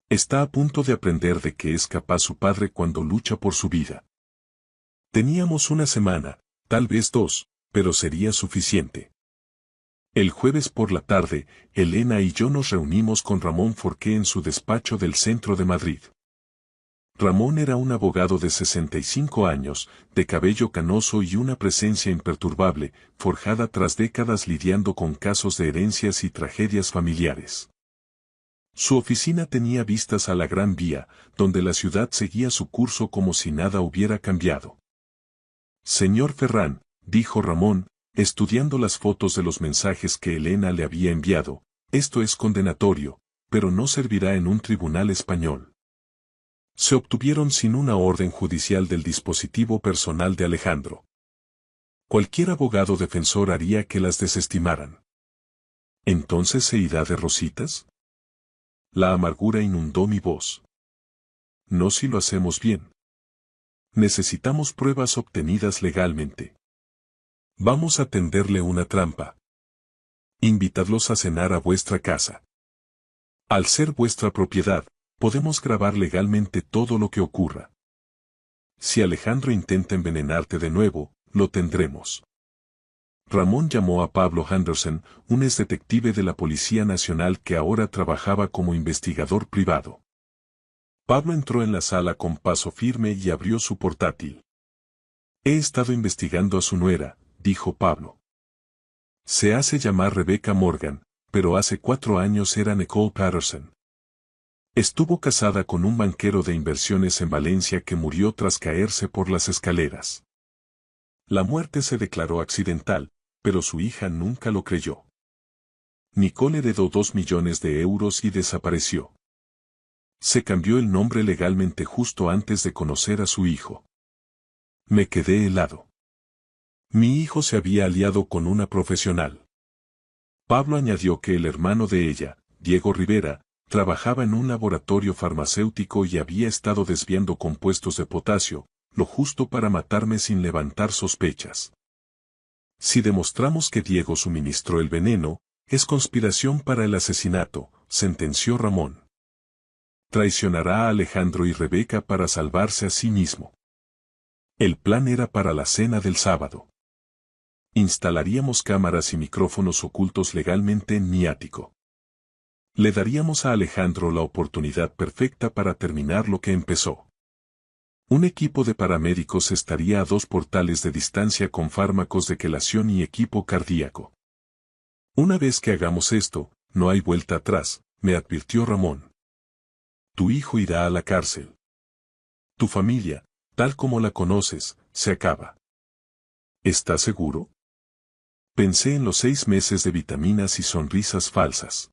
Está a punto de aprender de qué es capaz su padre cuando lucha por su vida. Teníamos 1 semana, tal vez 2, pero sería suficiente. El jueves por la tarde, Elena y yo nos reunimos con Ramón Forqué en su despacho del centro de Madrid. Ramón era un abogado de 65 años, de cabello canoso y una presencia imperturbable, forjada tras décadas lidiando con casos de herencias y tragedias familiares. Su oficina tenía vistas a la Gran Vía, donde la ciudad seguía su curso como si nada hubiera cambiado. Señor Ferrán, dijo Ramón, estudiando las fotos de los mensajes que Elena le había enviado, esto es condenatorio, pero no servirá en un tribunal español. Se obtuvieron sin una orden judicial del dispositivo personal de Alejandro. Cualquier abogado defensor haría que las desestimaran. ¿Entonces se irá de rositas? La amargura inundó mi voz. No si lo hacemos bien. Necesitamos pruebas obtenidas legalmente. Vamos a tenderle una trampa. Invitadlos a cenar a vuestra casa. Al ser vuestra propiedad, podemos grabar legalmente todo lo que ocurra. Si Alejandro intenta envenenarte de nuevo, lo tendremos. Ramón llamó a Pablo Henderson, un exdetective de la Policía Nacional que ahora trabajaba como investigador privado. Pablo entró en la sala con paso firme y abrió su portátil. He estado investigando a su nuera, dijo Pablo. Se hace llamar Rebecca Morgan, pero hace 4 años era Nicole Patterson. Estuvo casada con un banquero de inversiones en Valencia que murió tras caerse por las escaleras. La muerte se declaró accidental, pero su hija nunca lo creyó. Nicole heredó 2 millones de euros y desapareció. Se cambió el nombre legalmente justo antes de conocer a su hijo. Me quedé helado. Mi hijo se había aliado con una profesional. Pablo añadió que el hermano de ella, Diego Rivera, trabajaba en un laboratorio farmacéutico y había estado desviando compuestos de potasio, lo justo para matarme sin levantar sospechas. Si demostramos que Diego suministró el veneno, es conspiración para el asesinato, sentenció Ramón. Traicionará a Alejandro y Rebeca para salvarse a sí mismo. El plan era para la cena del sábado. Instalaríamos cámaras y micrófonos ocultos legalmente en mi ático. Le daríamos a Alejandro la oportunidad perfecta para terminar lo que empezó. Un equipo de paramédicos estaría a 2 portales de distancia con fármacos de quelación y equipo cardíaco. Una vez que hagamos esto, no hay vuelta atrás, me advirtió Ramón. Tu hijo irá a la cárcel. Tu familia, tal como la conoces, se acaba. ¿Estás seguro? Pensé en los 6 meses de vitaminas y sonrisas falsas.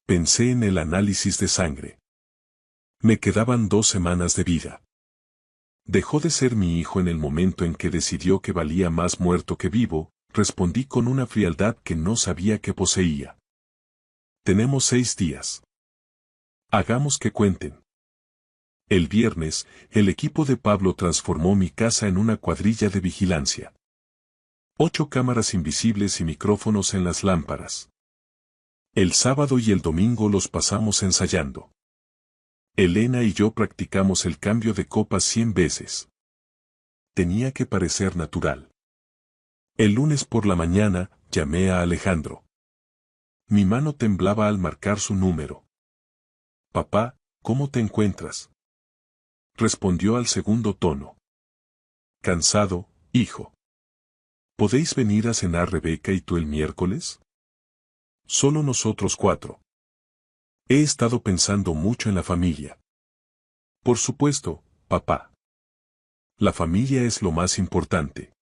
Pensé en el análisis de sangre. Me quedaban 2 semanas de vida. Dejó de ser mi hijo en el momento en que decidió que valía más muerto que vivo, respondí con una frialdad que no sabía que poseía. Tenemos 6 días. Hagamos que cuenten. El viernes, el equipo de Pablo transformó mi casa en una cuadrilla de vigilancia. 8 cámaras invisibles y micrófonos en las lámparas. El sábado y el domingo los pasamos ensayando. Elena y yo practicamos el cambio de copas 100 veces. Tenía que parecer natural. El lunes por la mañana, llamé a Alejandro. Mi mano temblaba al marcar su número. Papá, ¿cómo te encuentras? Respondió al segundo tono. Cansado, hijo. ¿Podéis venir a cenar Rebeca y tú el miércoles? Solo nosotros 4. He estado pensando mucho en la familia. Por supuesto, papá. La familia es lo más importante.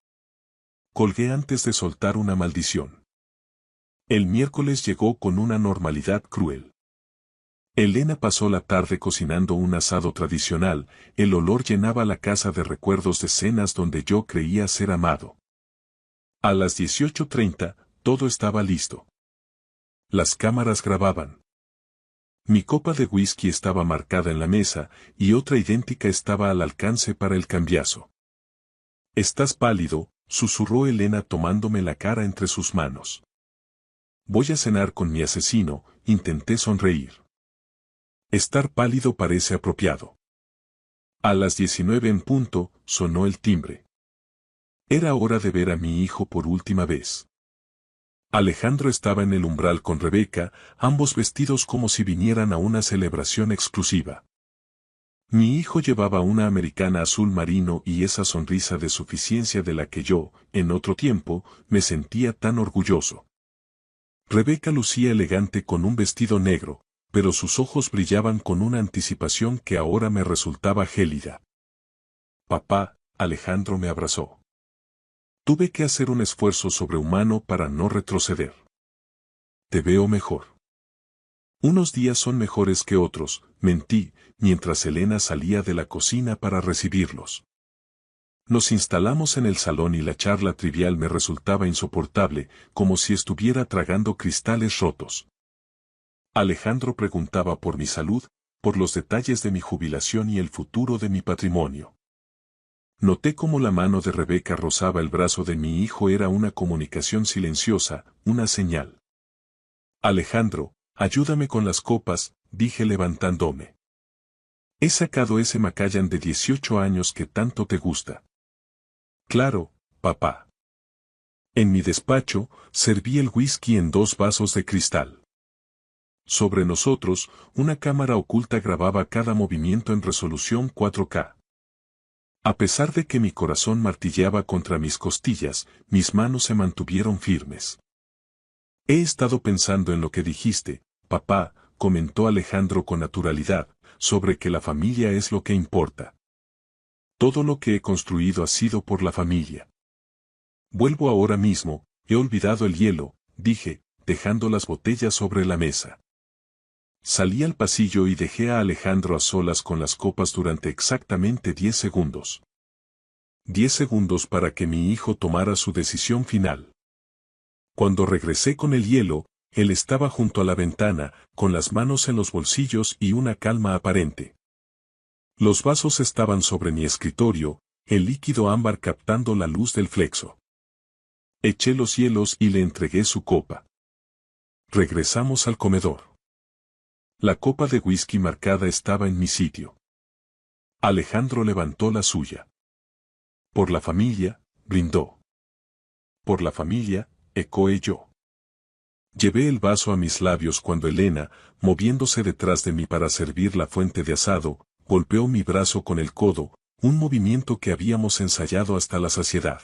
Colgué antes de soltar una maldición. El miércoles llegó con una normalidad cruel. Elena pasó la tarde cocinando un asado tradicional, el olor llenaba la casa de recuerdos de cenas donde yo creía ser amado. A las 18:30, todo estaba listo. Las cámaras grababan. Mi copa de whisky estaba marcada en la mesa, y otra idéntica estaba al alcance para el cambiazo. Estás pálido, susurró Elena tomándome la cara entre sus manos. Voy a cenar con mi asesino, intenté sonreír. Estar pálido parece apropiado. A las 19 en punto, sonó el timbre. Era hora de ver a mi hijo por última vez. Alejandro estaba en el umbral con Rebeca, ambos vestidos como si vinieran a una celebración exclusiva. Mi hijo llevaba una americana azul marino y esa sonrisa de suficiencia de la que yo, en otro tiempo, me sentía tan orgulloso. Rebeca lucía elegante con un vestido negro, pero sus ojos brillaban con una anticipación que ahora me resultaba gélida. Papá, Alejandro me abrazó. Tuve que hacer un esfuerzo sobrehumano para no retroceder. Te veo mejor. Unos días son mejores que otros, mentí, mientras Elena salía de la cocina para recibirlos. Nos instalamos en el salón y la charla trivial me resultaba insoportable, como si estuviera tragando cristales rotos. Alejandro preguntaba por mi salud, por los detalles de mi jubilación y el futuro de mi patrimonio. Noté cómo la mano de Rebeca rozaba el brazo de mi hijo, era una comunicación silenciosa, una señal. Alejandro, ayúdame con las copas, dije levantándome. He sacado ese Macallan de 18 años que tanto te gusta. Claro, papá. En mi despacho, serví el whisky en 2 vasos de cristal. Sobre nosotros, una cámara oculta grababa cada movimiento en resolución 4K. A pesar de que mi corazón martilleaba contra mis costillas, mis manos se mantuvieron firmes. He estado pensando en lo que dijiste, papá, comentó Alejandro con naturalidad, sobre que la familia es lo que importa. Todo lo que he construido ha sido por la familia. Vuelvo ahora mismo, he olvidado el hielo, dije, dejando las botellas sobre la mesa. Salí al pasillo y dejé a Alejandro a solas con las copas durante exactamente 10 segundos. 10 segundos para que mi hijo tomara su decisión final. Cuando regresé con el hielo, él estaba junto a la ventana, con las manos en los bolsillos y una calma aparente. Los vasos estaban sobre mi escritorio, el líquido ámbar captando la luz del flexo. Eché los hielos y le entregué su copa. Regresamos al comedor. La copa de whisky marcada estaba en mi sitio. Alejandro levantó la suya. Por la familia, brindó. Por la familia, ecoé yo. Llevé el vaso a mis labios cuando Elena, moviéndose detrás de mí para servir la fuente de asado, golpeó mi brazo con el codo, un movimiento que habíamos ensayado hasta la saciedad.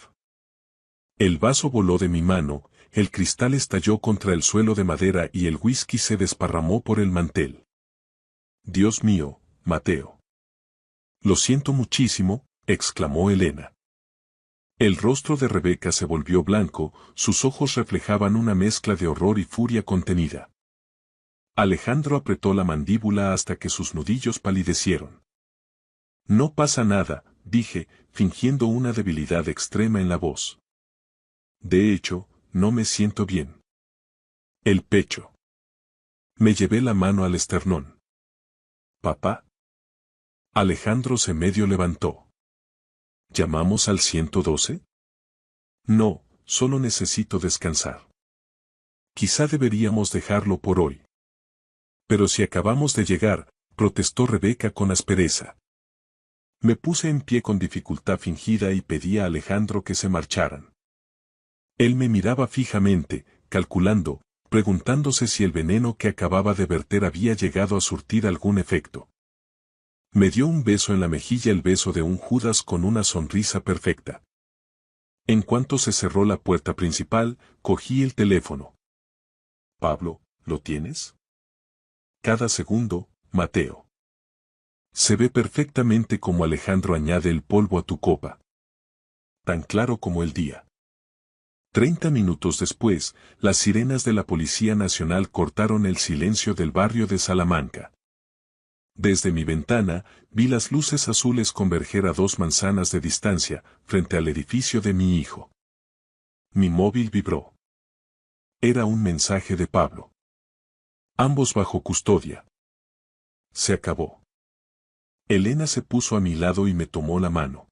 El vaso voló de mi mano, el cristal estalló contra el suelo de madera y el whisky se desparramó por el mantel. Dios mío, Mateo. Lo siento muchísimo, exclamó Elena. El rostro de Rebeca se volvió blanco, sus ojos reflejaban una mezcla de horror y furia contenida. Alejandro apretó la mandíbula hasta que sus nudillos palidecieron. No pasa nada, dije, fingiendo una debilidad extrema en la voz. De hecho, no me siento bien. El pecho. Me llevé la mano al esternón. ¿Papá? Alejandro se medio levantó. ¿Llamamos al 112? No, solo necesito descansar. Quizá deberíamos dejarlo por hoy. Pero si acabamos de llegar, protestó Rebeca con aspereza. Me puse en pie con dificultad fingida y pedí a Alejandro que se marcharan. Él me miraba fijamente, calculando, preguntándose si el veneno que acababa de verter había llegado a surtir algún efecto. Me dio un beso en la mejilla, el beso de un Judas con una sonrisa perfecta. En cuanto se cerró la puerta principal, cogí el teléfono. Pablo, ¿lo tienes? Cada segundo, Mateo. Se ve perfectamente como Alejandro añade el polvo a tu copa. Tan claro como el día. 30 minutos después, las sirenas de la Policía Nacional cortaron el silencio del barrio de Salamanca. Desde mi ventana, vi las luces azules converger a 2 manzanas de distancia, frente al edificio de mi hijo. Mi móvil vibró. Era un mensaje de Pablo. Ambos bajo custodia. Se acabó. Elena se puso a mi lado y me tomó la mano.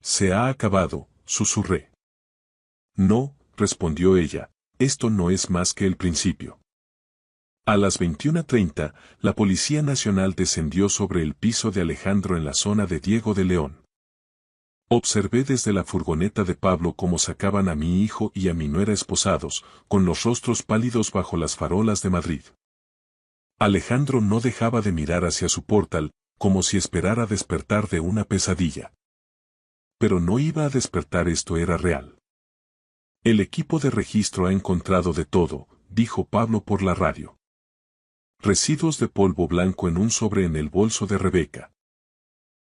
Se ha acabado, susurré. No, respondió ella, esto no es más que el principio. A las 21:30, la Policía Nacional descendió sobre el piso de Alejandro en la zona de Diego de León. Observé desde la furgoneta de Pablo cómo sacaban a mi hijo y a mi nuera esposados, con los rostros pálidos bajo las farolas de Madrid. Alejandro no dejaba de mirar hacia su portal, como si esperara despertar de una pesadilla. Pero no iba a despertar, esto era real. El equipo de registro ha encontrado de todo, dijo Pablo por la radio. Residuos de polvo blanco en un sobre en el bolso de Rebeca.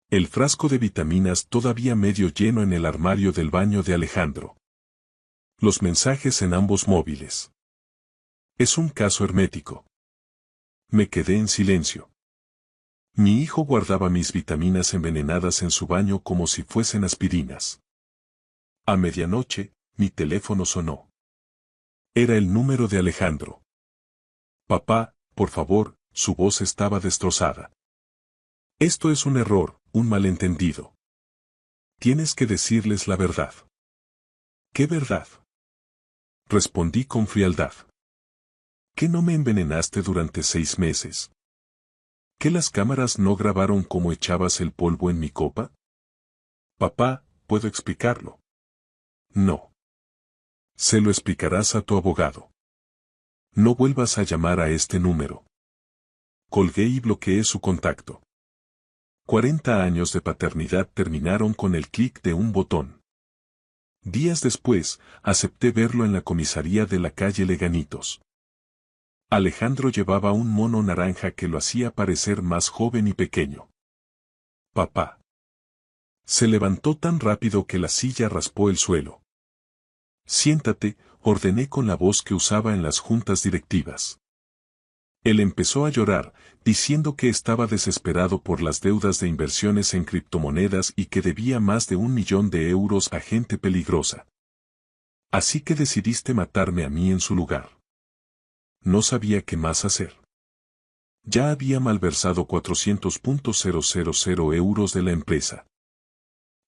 El frasco de vitaminas todavía medio lleno en el armario del baño de Alejandro. Los mensajes en ambos móviles. Es un caso hermético. Me quedé en silencio. Mi hijo guardaba mis vitaminas envenenadas en su baño como si fuesen aspirinas. A medianoche, mi teléfono sonó. Era el número de Alejandro. Papá, por favor, su voz estaba destrozada. Esto es un error, un malentendido. Tienes que decirles la verdad. ¿Qué verdad? Respondí con frialdad. ¿Qué no me envenenaste durante 6 meses? ¿Qué las cámaras no grabaron cómo echabas el polvo en mi copa? Papá, ¿puedo explicarlo? No. Se lo explicarás a tu abogado. No vuelvas a llamar a este número. Colgué y bloqueé su contacto. 40 años de paternidad terminaron con el clic de un botón. Días después, acepté verlo en la comisaría de la calle Leganitos. Alejandro llevaba un mono naranja que lo hacía parecer más joven y pequeño. Papá. Se levantó tan rápido que la silla raspó el suelo. Siéntate, ordené con la voz que usaba en las juntas directivas. Él empezó a llorar, diciendo que estaba desesperado por las deudas de inversiones en criptomonedas y que debía más de 1 millón de euros a gente peligrosa. Así que decidiste matarme a mí en su lugar. No sabía qué más hacer. Ya había malversado 400.000 euros de la empresa.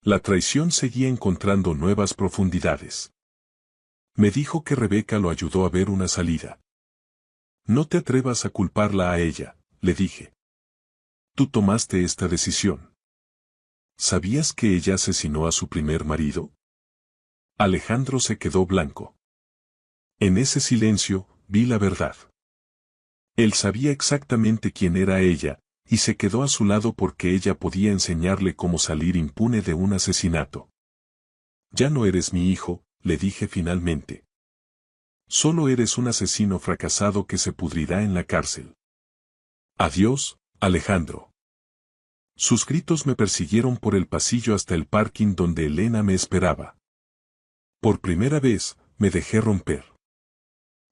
La traición seguía encontrando nuevas profundidades. Me dijo que Rebeca lo ayudó a ver una salida. No te atrevas a culparla a ella, le dije. Tú tomaste esta decisión. ¿Sabías que ella asesinó a su primer marido? Alejandro se quedó blanco. En ese silencio, vi la verdad. Él sabía exactamente quién era ella, y se quedó a su lado porque ella podía enseñarle cómo salir impune de un asesinato. Ya no eres mi hijo, le dije finalmente. Solo eres un asesino fracasado que se pudrirá en la cárcel. Adiós, Alejandro. Sus gritos me persiguieron por el pasillo hasta el parking donde Elena me esperaba. Por primera vez, me dejé romper.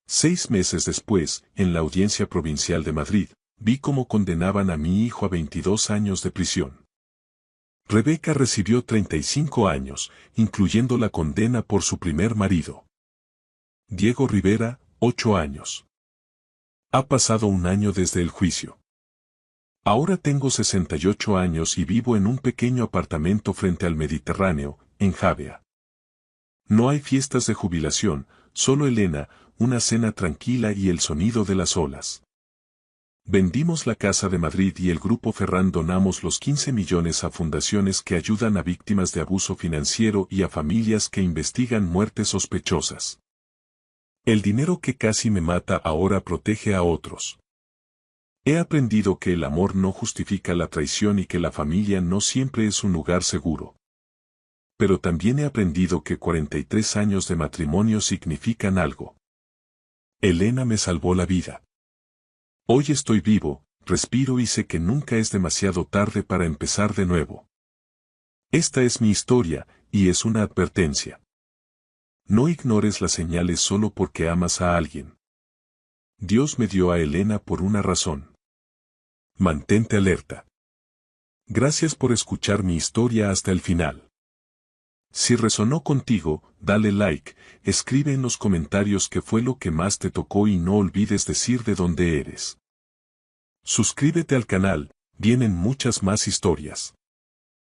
6 meses después, en la Audiencia Provincial de Madrid, vi cómo condenaban a mi hijo a 22 años de prisión. Rebeca recibió 35 años, incluyendo la condena por su primer marido. Diego Rivera, 8 años. Ha pasado un año desde el juicio. Ahora tengo 68 años y vivo en un pequeño apartamento frente al Mediterráneo, en Javea. No hay fiestas de jubilación, solo Elena, una cena tranquila y el sonido de las olas. Vendimos la casa de Madrid y el Grupo Ferran donamos los 15 millones a fundaciones que ayudan a víctimas de abuso financiero y a familias que investigan muertes sospechosas. El dinero que casi me mata ahora protege a otros. He aprendido que el amor no justifica la traición y que la familia no siempre es un lugar seguro. Pero también he aprendido que 43 años de matrimonio significan algo. Elena me salvó la vida. Hoy estoy vivo, respiro y sé que nunca es demasiado tarde para empezar de nuevo. Esta es mi historia, y es una advertencia. No ignores las señales solo porque amas a alguien. Dios me dio a Elena por una razón. Mantente alerta. Gracias por escuchar mi historia hasta el final. Si resonó contigo, dale like, escribe en los comentarios qué fue lo que más te tocó y no olvides decir de dónde eres. Suscríbete al canal, vienen muchas más historias.